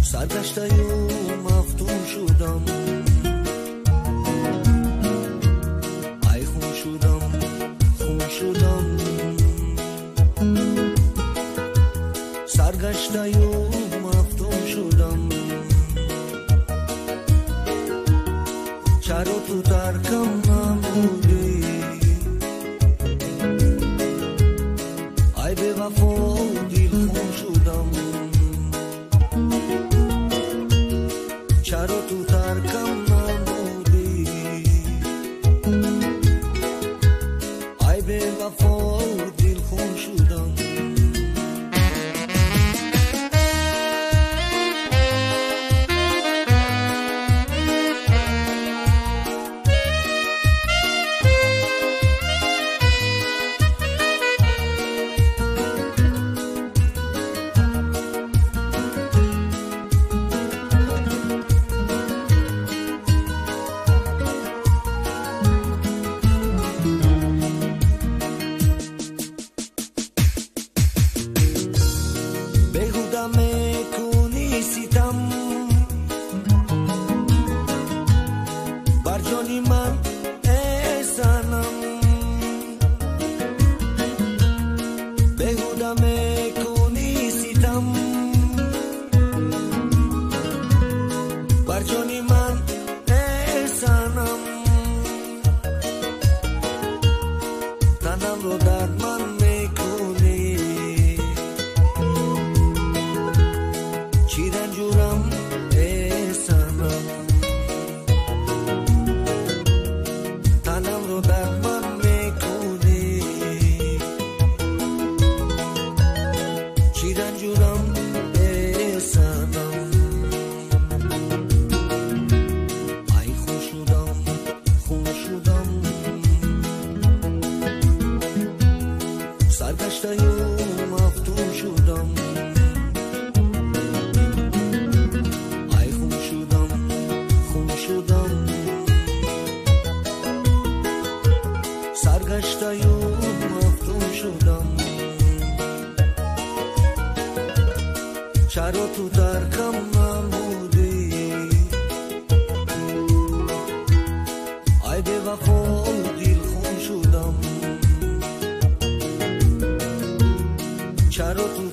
سرگشته‌ام مفتون شدم، ای خون شدم، خون شدم. سرگشته‌ام مفتون شدم، چرا تو ترکم نمودی؟ ای به وفا دل خون شدم، چرا تو ترکم نمودی؟ ای به وفا دل خون شدم. میکنی ستم بر جان من ای صنم، بیهوده میکنی ستم بر جان من ای صنم، تنم رو در من میکنی، چی رنجورم ای صنم، تنم رو در من میکنی، چی رنجورم ای صنم. ای خون شدم، خون شدم، سرگشته‌ام مفتون شدم، سرگشته‌ام مفتون شدم، چرا تو ترکم نمودی؟ ای به وفا دل خون شدم، چرا تو